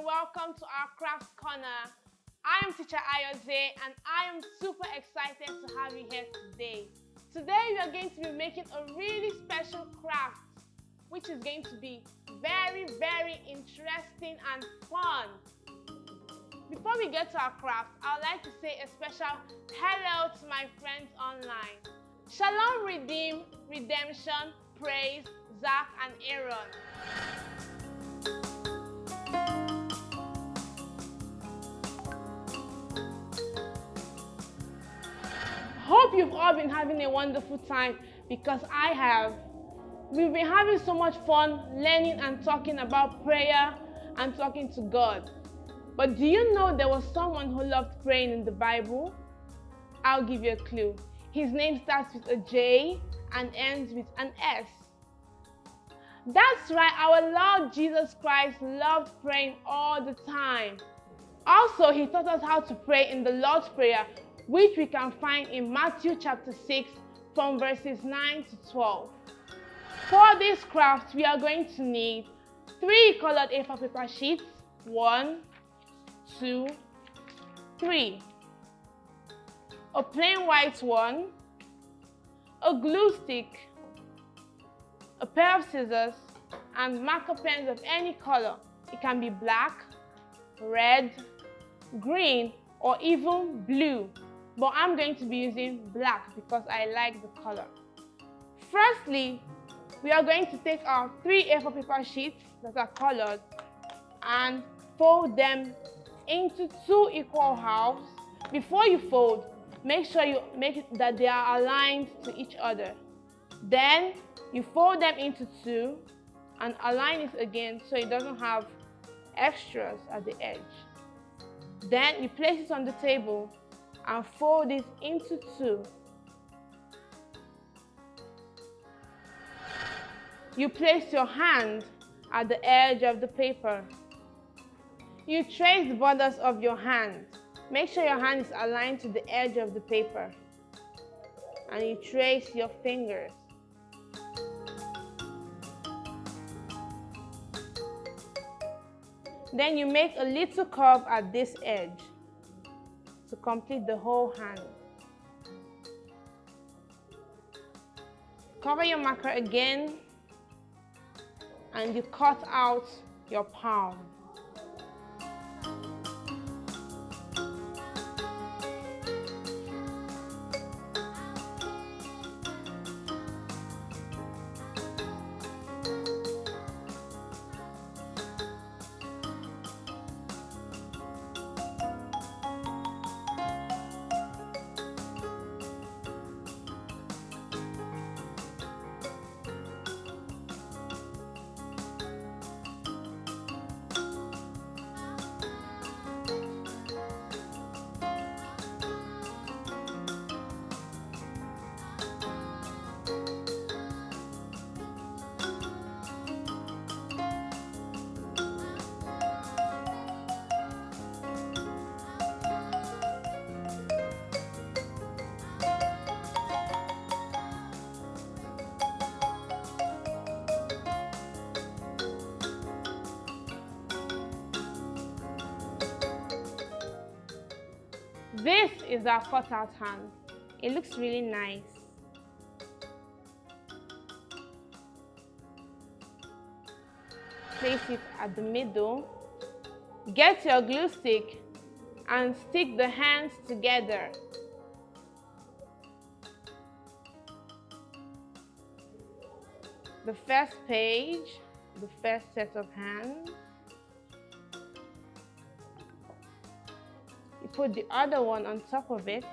and welcome to our craft corner. I am teacher Ayozi and I am super excited to have you here today. Today we are going to be making a really special craft which is going to be very interesting and fun. Before we get to our craft, I would like to say a special hello to my friends online. Shalom, Redeem, Redemption, Praise, Zach and Aaron. Hope you've all been having a wonderful time because I have. We've been having so much fun learning and talking about prayer and talking to God. But do you know there was someone who loved praying in the Bible? I'll give you a clue. His name starts with a J and ends with an S. That's right, our Lord Jesus Christ loved praying all the time. Also, he taught us how to pray in the Lord's Prayer, which we can find in Matthew chapter 6 from verses 9 to 12. For this craft, we are going to need 3 colored A4 paper sheets, 1, 2, 3, a plain white one, a glue stick, a pair of scissors, and marker pens of any color. It can be black, red, green, or even blue. But I'm going to be using black because I like the color. Firstly, we are going to take our 3 A4 paper sheets that are colored and fold them into 2 equal halves. Before you fold, make sure you make it that they are aligned to each other. Then you fold them into 2 and align it again so it doesn't have extras at the edge. Then you place it on the table and fold it into 2. You place your hand at the edge of the paper. You trace the borders of your hand. Make sure your hand is aligned to the edge of the paper. And you trace your fingers. Then you make a little curve at this edge to complete the whole hand. Cover your marker again and you cut out your palm. This is our cutout hand. It looks really nice. Place it at the middle. Get your glue stick and stick the hands together. The first page, the first set of hands. You put the other one on top of it.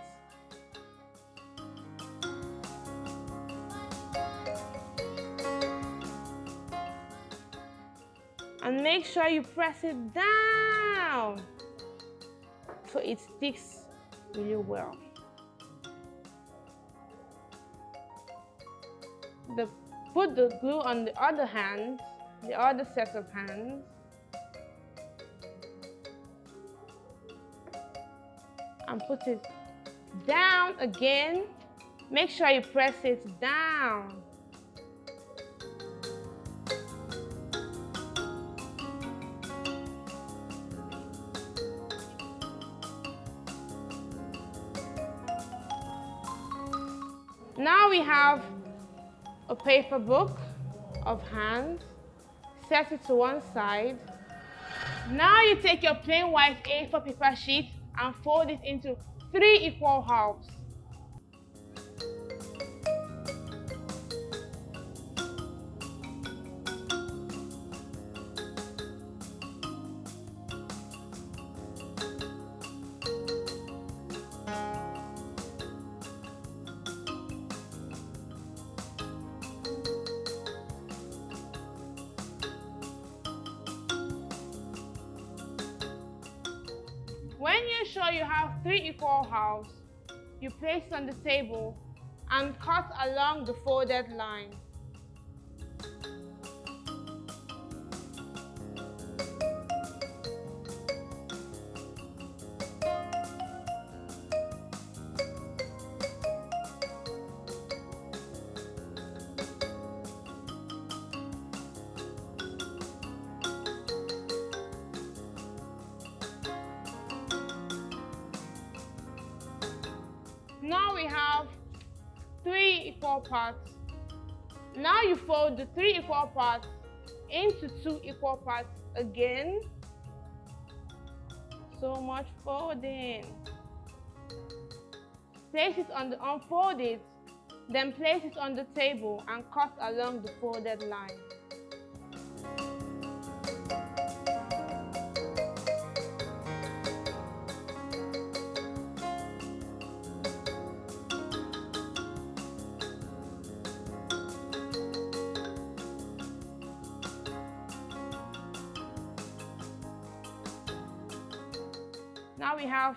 And make sure you press it down so it sticks really well. Put the glue on the other hand, the other set of hands. And put it down again. Make sure you press it down. Now we have a paper book of hands. Set it to one side. Now you take your plain white A4 paper sheet and fold it into 3 equal halves. When you're sure you have 3 equal halves, you place it on the table and cut along the folded line. Now we have 3 equal parts. Now you fold the 3 equal parts into 2 equal parts again. So much folding. Place it on the unfolded, then place it on the table and cut along the folded line. Now we have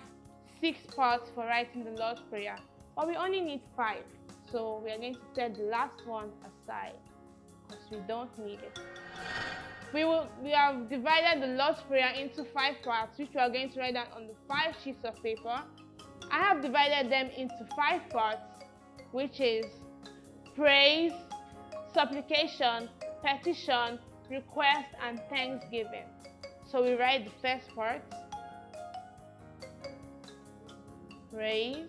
6 parts for writing the Lord's Prayer, but we only need 5. So we are going to set the last one aside because we don't need it. We have divided the Lord's Prayer into 5 parts, which we are going to write down on the 5 sheets of paper. I have divided them into 5 parts, which is praise, supplication, petition, request, and thanksgiving. So we write the first part. Praise,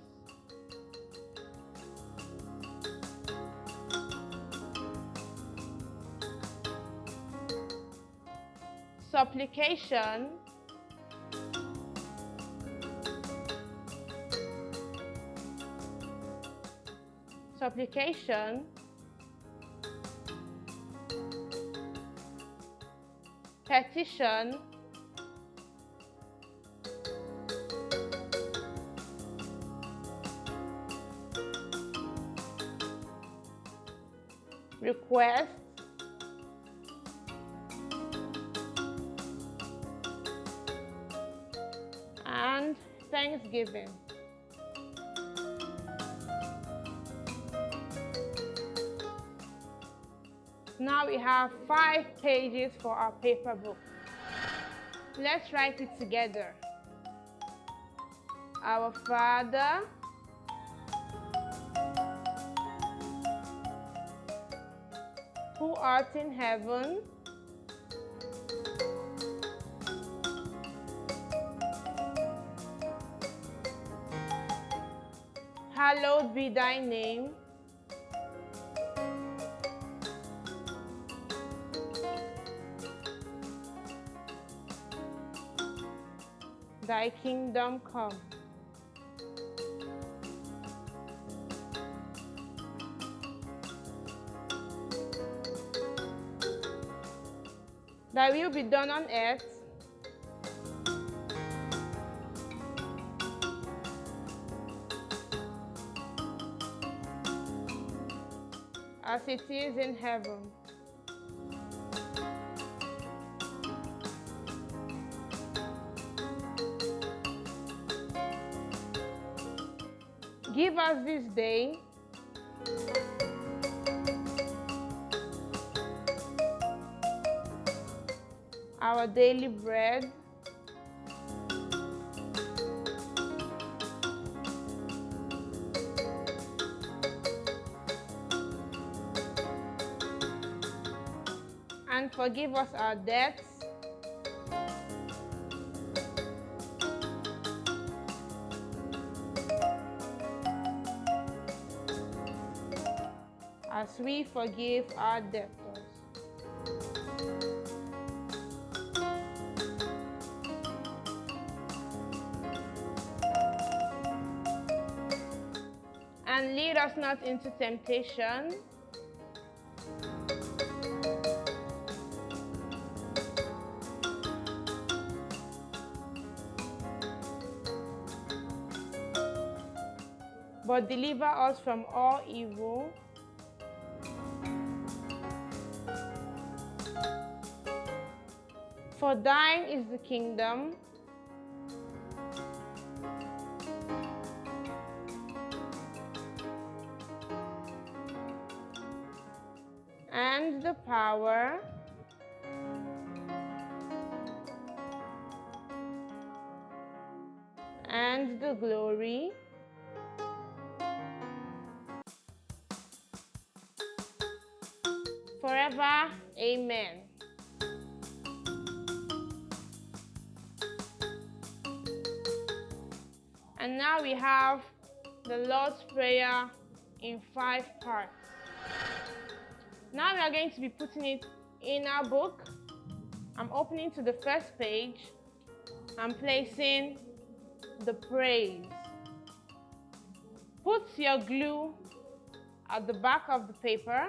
supplication, petition, request, and thanksgiving. Now we have 5 pages for our paper book. Let's write it together. Our Father, who art in heaven, hallowed be thy name. Thy kingdom come. Thy will be done on earth as it is in heaven. Give us this day our daily bread, and forgive us our debts as we forgive our debtors. And lead us not into temptation, but deliver us from all evil. For thine is the kingdom, and the power, and the glory, forever. Amen. And now we have the Lord's Prayer in 5 parts. Now we are going to be putting it in our book. I'm opening to the first page. I'm placing the praise. Put your glue at the back of the paper.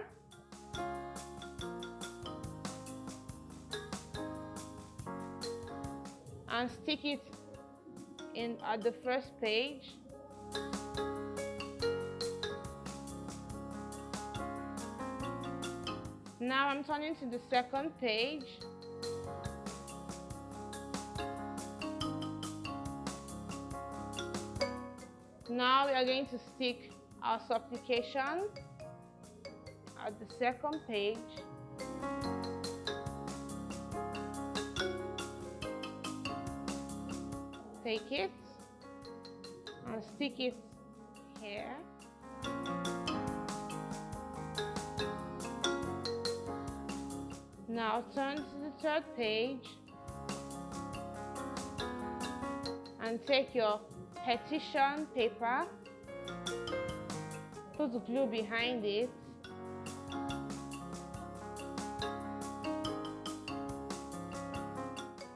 And stick it in at the first page. Now I'm turning to the second page. Now we are going to stick our supplication at the second page. Take it and stick it here. Now turn to the third page and take your petition paper, put the glue behind it,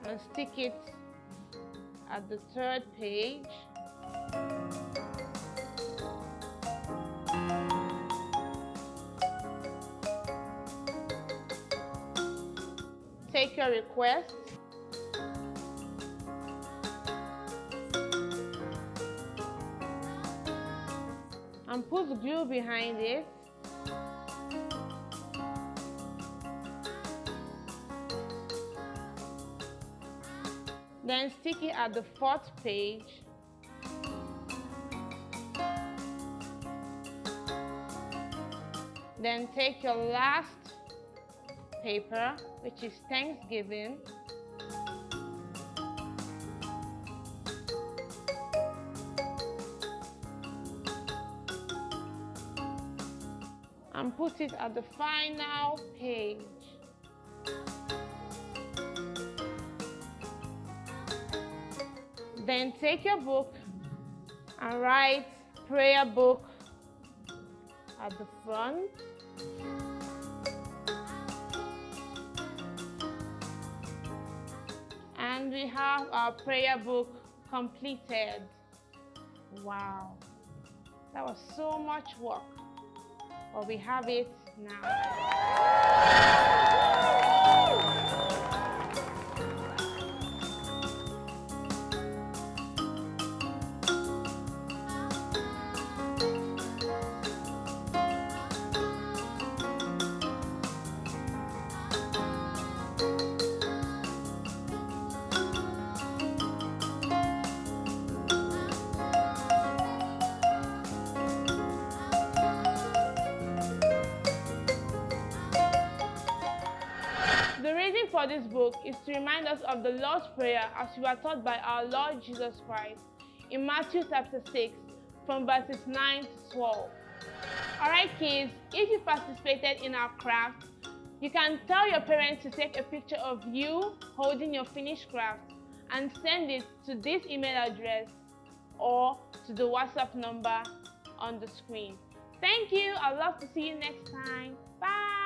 and stick it at the third page. Take your request and put the glue behind it. Then stick it at the fourth page. Then take your last paper, which is Thanksgiving, and put it at the final page. Then take your book and write prayer book at the front. And we have our prayer book completed. Wow, that was so much work, but we have it now. The reason for this book is to remind us of the Lord's Prayer as we were taught by our Lord Jesus Christ in Matthew chapter 6 from verses 9 to 12. Alright kids, if you participated in our craft, you can tell your parents to take a picture of you holding your finished craft and send it to this email address or to the WhatsApp number on the screen. Thank you. I'd love to see you next time. Bye.